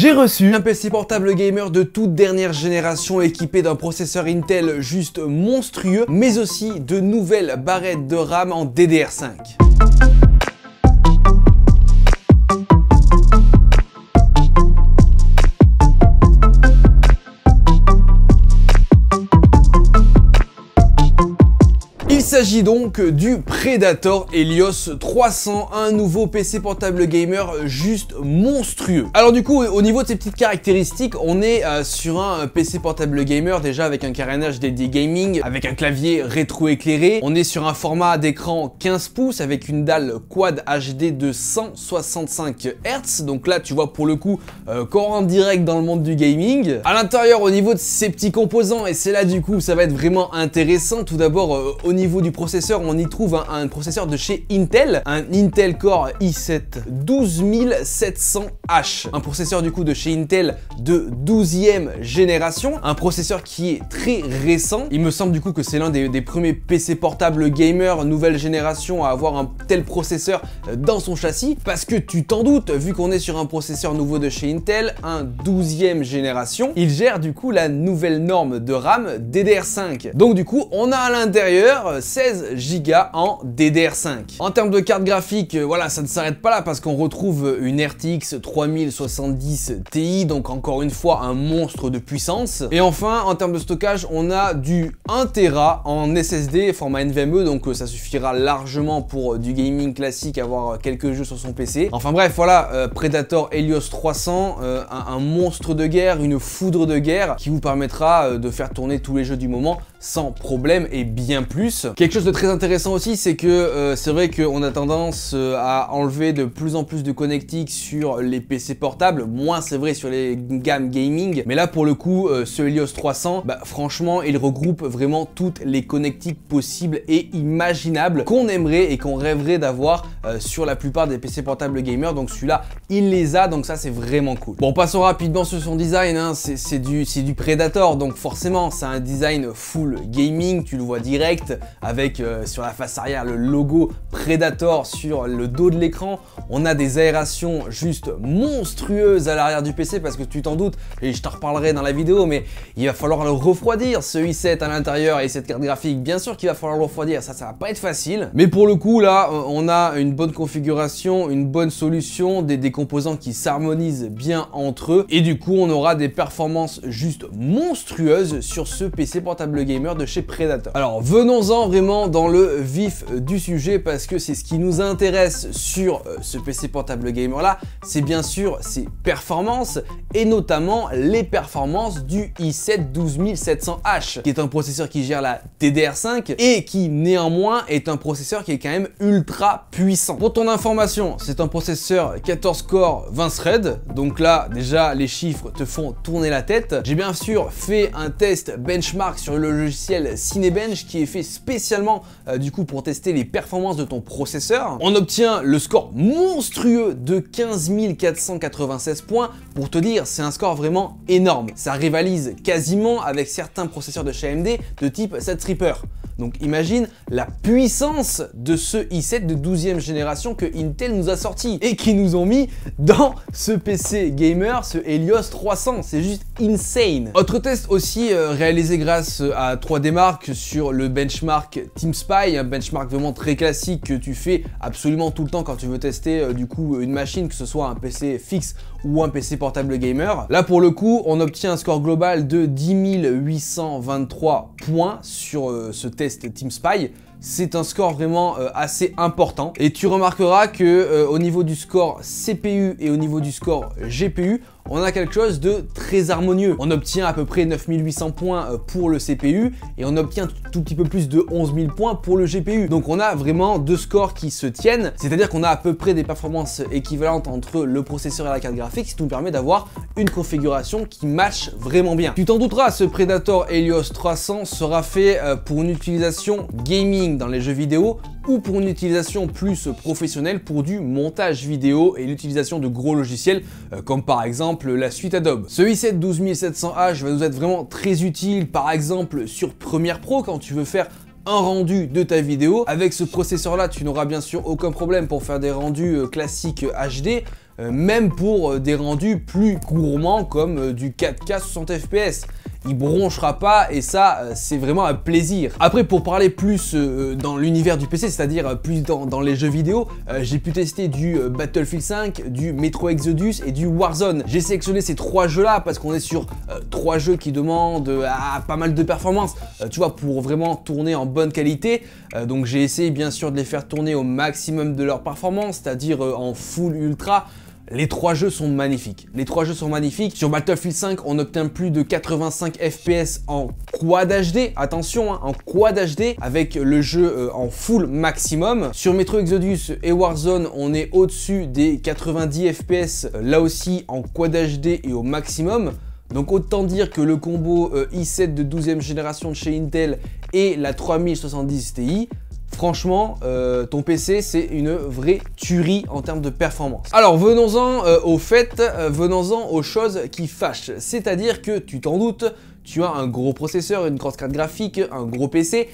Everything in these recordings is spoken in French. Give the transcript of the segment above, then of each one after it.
J'ai reçu un PC portable gamer de toute dernière génération équipé d'un processeur Intel juste monstrueux, mais aussi de nouvelles barrettes de RAM en DDR5. Il s'agit donc du Predator Helios 300, un nouveau PC portable gamer juste monstrueux. Alors du coup, au niveau de ces petites caractéristiques, on est sur un PC portable gamer déjà avec un carénage dédié gaming, avec un clavier rétro-éclairé. On est sur un format d'écran 15 pouces avec une dalle Quad HD de 165 Hz. Donc là, tu vois pour le coup, qu'on rentre direct dans le monde du gaming. À l'intérieur, au niveau de ces petpetits composants, et c'est là du coup, ça va être vraiment intéressant. Tout d'abord, au niveau du processeur, on y trouve un processeur de chez Intel, un Intel Core i7 12700H, un processeur du coup de chez Intel de 12e génération, un processeur qui est très récent. Il me semble du coup que c'est l'un des premiers PC portables gamer nouvelle génération à avoir un tel processeur dans son châssis, parce que tu t'en doutes, vu qu'on est sur un processeur nouveau de chez Intel, un 12e génération, il gère du coup la nouvelle norme de RAM DDR5. Donc du coup, on a à l'intérieur 16 Go en DDR5. En termes de carte graphique, voilà, ça ne s'arrête pas là parce qu'on retrouve une RTX 3070 Ti, donc encore une fois un monstre de puissance. Et enfin, en termes de stockage, on a du 1 Tera en SSD format NVMe, donc ça suffira largement pour du gaming classique, avoir quelques jeux sur son PC. Enfin bref, voilà, Predator Helios 300, un monstre de guerre, une foudre de guerre qui vous permettra de faire tourner tous les jeux du moment sans problème et bien plus. Quelque chose de très intéressant aussi, c'est que c'est vrai qu'on a tendance à enlever de plus en plus de connectiques sur les PC portables, moins c'est vrai sur les gammes gaming, mais là pour le coup, ce Helios 300, franchement, il regroupe vraiment toutes les connectiques possibles et imaginables qu'on aimerait et qu'on rêverait d'avoir sur la plupart des PC portables gamers, donc celui-là, il les a, donc ça c'est vraiment cool. Bon, passons rapidement sur son design, hein. C'est du Predator, donc forcément, c'est un design full gaming, tu le vois direct, avec sur la face arrière le logo Predator sur le dos de l'écran. On a des aérations juste monstrueuses à l'arrière du PC parce que tu t'en doutes, et je t'en reparlerai dans la vidéo, mais il va falloir le refroidir ce i7 à l'intérieur et cette carte graphique, bien sûr qu'il va falloir le refroidir, ça va pas être facile, mais pour le coup là on a une bonne configuration, une bonne solution, des composants qui s'harmonisent bien entre eux, et du coup on aura des performances juste monstrueuses sur ce PC portable gamer de chez Predator. Alors venons-en vraiment dans le vif du sujet, parce que c'est ce qui nous intéresse sur ce PC portable gamer là, c'est bien sûr ses performances, et notamment les performances du i7 12700H, qui est un processeur qui gère la DDR5 et qui néanmoins est un processeur qui est quand même ultra puissant. Pour ton information, c'est un processeur 14 corps 20 threads, donc là déjà les chiffres te font tourner la tête. J'ai bien sûr fait un test benchmark sur le logiciel Cinebench qui est fait spécialement du coup pour tester les performances de ton processeur. On obtient le score monstrueux de 15 496 points. Pour te dire, c'est un score vraiment énorme. Ça rivalise quasiment avec certains processeurs de chez AMD de type Threadripper. Donc imagine la puissance de ce i7 de 12e génération que Intel nous a sorti et qui nous ont mis dans ce PC gamer, ce Helios 300. C'est juste insane. Autre test aussi réalisé grâce à 3DMark sur le benchmark TeamSpy, un benchmark vraiment très classique que tu fais absolument tout le temps quand tu veux tester du coup une machine, que ce soit un PC fixe ou un PC portable gamer. Là pour le coup, on obtient un score global de 10 823 points sur ce test TeamSpy. C'est un score vraiment assez important, et tu remarqueras que au niveau du score CPU et au niveau du score GPU, on a quelque chose de très harmonieux. On obtient à peu près 9800 points pour le CPU et on obtient tout petit peu plus de 11 000 points pour le GPU. Donc on a vraiment deux scores qui se tiennent, c'est-à-dire qu'on a à peu près des performances équivalentes entre le processeur et la carte graphique, ce qui nous permet d'avoir une configuration qui match vraiment bien. Tu t'en douteras, ce Predator Helios 300 sera fait pour une utilisation gaming dans les jeux vidéo ou pour une utilisation plus professionnelle pour du montage vidéo et l'utilisation de gros logiciels comme par exemple la suite Adobe. Ce i7 12700H va nous être vraiment très utile par exemple sur Premiere Pro quand tu veux faire un rendu de ta vidéo. Avec ce processeur là, tu n'auras bien sûr aucun problème pour faire des rendus classiques HD. même pour des rendus plus gourmands comme du 4K 60 fps. Il bronchera pas et ça c'est vraiment un plaisir. Après, pour parler plus dans l'univers du PC, c'est-à-dire plus dans les jeux vidéo, j'ai pu tester du Battlefield 5, du Metro Exodus et du Warzone. J'ai sélectionné ces 3 jeux là parce qu'on est sur 3 jeux qui demandent pas mal de performance, tu vois, pour vraiment tourner en bonne qualité. Donc j'ai essayé bien sûr de les faire tourner au maximum de leur performance, c'est-à-dire en full ultra. Les 3 jeux sont magnifiques. Les 3 jeux sont magnifiques. Sur Battlefield 5, on obtient plus de 85 FPS en Quad HD. Attention, hein, en Quad HD avec le jeu en full maximum. Sur Metro Exodus et Warzone, on est au-dessus des 90 FPS, là aussi en Quad HD et au maximum. Donc autant dire que le combo i7 de 12e génération de chez Intel et la 3070 Ti, franchement, ton PC, c'est une vraie tuerie en termes de performance. Alors, venons-en au fait, venons-en aux choses qui fâchent. C'est-à-dire que, tu t'en doutes, tu as un gros processeur, une grosse carte graphique, un gros PC.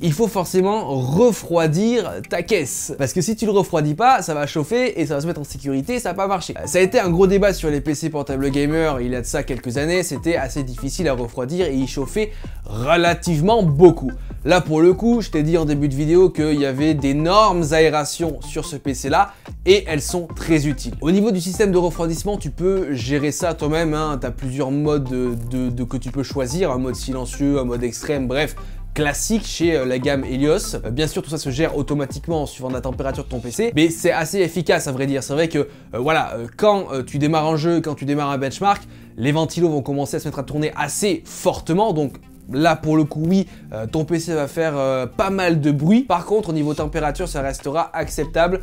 Il faut forcément refroidir ta caisse. Parce que si tu le refroidis pas, ça va chauffer et ça va se mettre en sécurité et ça va pas marcher. Ça a été un gros débat sur les PC portables gamer il y a de ça quelques années. C'était assez difficile à refroidir et il chauffait relativement beaucoup. Là pour le coup, je t'ai dit en début de vidéo qu'il y avait d'énormes aérations sur ce PC là et elles sont très utiles. Au niveau du système de refroidissement, tu peux gérer ça toi-même, hein. Tu as plusieurs modes que tu peux choisir, un mode silencieux, un mode extrême, bref, classique chez la gamme Helios. Bien sûr, tout ça se gère automatiquement en suivant la température de ton PC, mais c'est assez efficace à vrai dire. C'est vrai que voilà, quand tu démarres un jeu, quand tu démarres un benchmark, les ventilos vont commencer à se mettre à tourner assez fortement, donc là pour le coup oui, ton PC va faire pas mal de bruit. Par contre au niveau température ça restera acceptable.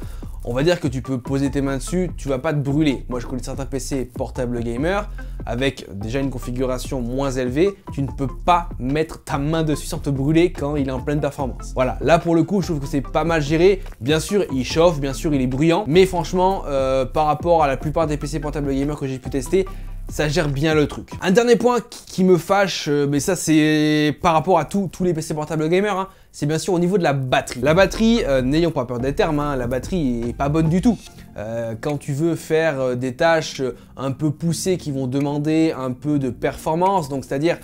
On va dire que tu peux poser tes mains dessus, tu vas pas te brûler. Moi je connais certains PC portables gamer avec déjà une configuration moins élevée, tu ne peux pas mettre ta main dessus sans te brûler quand il est en pleine performance. Voilà, là pour le coup je trouve que c'est pas mal géré. Bien sûr il chauffe, bien sûr il est bruyant, mais franchement par rapport à la plupart des PC portables gamer que j'ai pu tester, ça gère bien le truc. Un dernier point qui me fâche, mais ça c'est par rapport à tous les PC portables gamers, hein, c'est bien sûr au niveau de la batterie. La batterie, n'ayons pas peur des termes, hein, la batterie est pas bonne du tout. Quand tu veux faire des tâches un peu poussées qui vont demander un peu de performance, donc c'est-à-dire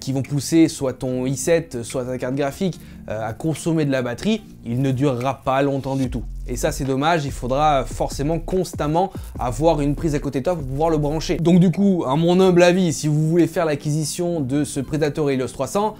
qui vont pousser soit ton i7, soit ta carte graphique à consommer de la batterie, il ne durera pas longtemps du tout. Et ça c'est dommage, il faudra forcément constamment avoir une prise à côté de toi pour pouvoir le brancher. Donc du coup, à mon humble avis, si vous voulez faire l'acquisition de ce Predator Helios 300,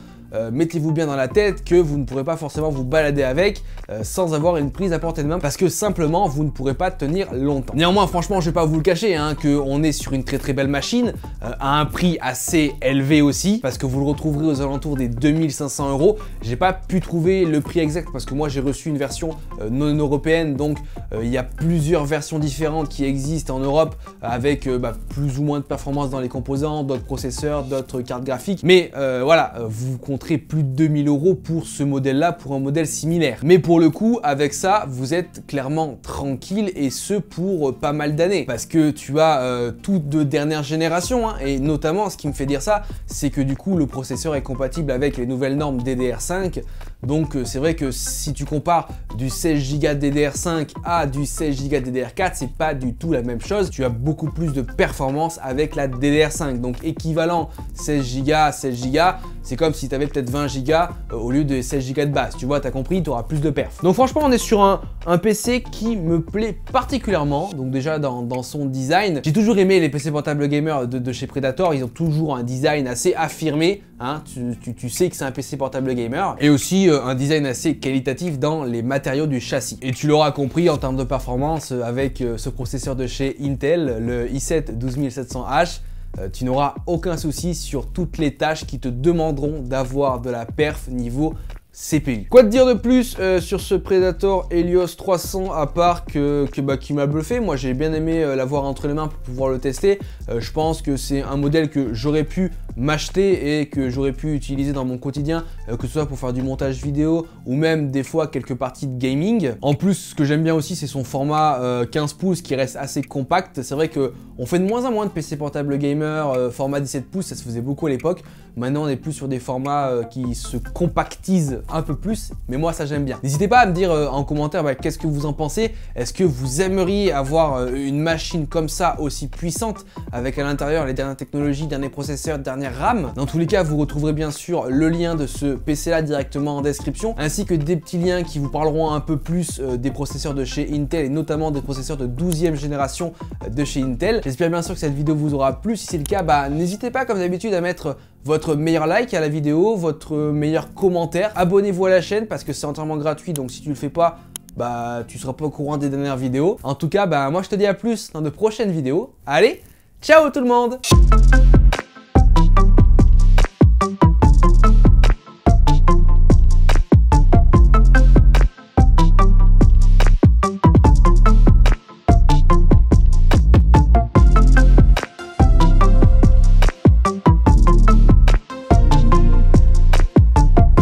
mettez-vous bien dans la tête que vous ne pourrez pas forcément vous balader avec sans avoir une prise à portée de main parce que simplement vous ne pourrez pas tenir longtemps. Néanmoins franchement je vais pas vous le cacher hein, qu'on est sur une très belle machine à un prix assez élevé aussi parce que vous le retrouverez aux alentours des 2500 €. J'ai pas pu trouver le prix exact parce que moi j'ai reçu une version non européenne, donc il y a plusieurs versions différentes qui existent en Europe avec plus ou moins de performance dans les composants, d'autres processeurs, d'autres cartes graphiques, mais voilà, vous comptez plus de 2000 € pour ce modèle-là, pour un modèle similaire. Mais pour le coup, avec ça, vous êtes clairement tranquille et ce pour pas mal d'années. Parce que tu as toutes de dernière génération, hein, et notamment, ce qui me fait dire ça, c'est que du coup, le processeur est compatible avec les nouvelles normes DDR5. Donc c'est vrai que si tu compares du 16 Go DDR5 à du 16 Go DDR4, c'est pas du tout la même chose. Tu as beaucoup plus de performance avec la DDR5. Donc équivalent 16 Go, 16 Go, c'est comme si tu avais peut-être 20 Go au lieu de 16 Go de base. Tu vois, tu as compris, tu auras plus de perf. Donc franchement, on est sur un PC qui me plaît particulièrement. Donc déjà dans son design, j'ai toujours aimé les PC portables gamer de chez Predator. Ils ont toujours un design assez affirmé. Hein, tu sais que c'est un PC portable gamer. Et aussi un design assez qualitatif dans les matériaux du châssis. Et tu l'auras compris en termes de performance avec ce processeur de chez Intel, le i7 12700H. Tu n'auras aucun souci sur toutes les tâches qui te demanderont d'avoir de la perf niveau CPU. Quoi te dire de plus sur ce Predator Helios 300 à part qui m'a bluffé. Moi j'ai bien aimé l'avoir entre les mains pour pouvoir le tester. Je pense que c'est un modèle que j'aurais pu m'acheter et que j'aurais pu utiliser dans mon quotidien, que ce soit pour faire du montage vidéo ou même des fois quelques parties de gaming. En plus, ce que j'aime bien aussi, c'est son format 15 pouces qui reste assez compact. C'est vrai qu'on fait de moins en moins de PC portable gamer format 17 pouces, ça se faisait beaucoup à l'époque. Maintenant, on est plus sur des formats qui se compactisent rapide un peu plus, mais moi ça j'aime bien. N'hésitez pas à me dire en commentaire qu'est-ce que vous en pensez. Est-ce que vous aimeriez avoir une machine comme ça aussi puissante avec à l'intérieur les dernières technologies, derniers processeurs, dernière RAM? Dans tous les cas, vous retrouverez bien sûr le lien de ce PC là directement en description, ainsi que des petits liens qui vous parleront un peu plus des processeurs de chez Intel et notamment des processeurs de 12e génération de chez Intel. J'espère bien sûr que cette vidéo vous aura plu. Si c'est le cas, n'hésitez pas comme d'habitude à mettre votre meilleur like à la vidéo, votre meilleur commentaire. Abonnez-vous à la chaîne parce que c'est entièrement gratuit, donc si tu le fais pas, tu seras pas au courant des dernières vidéos. En tout cas, moi je te dis à plus dans de prochaines vidéos. Allez, ciao tout le monde!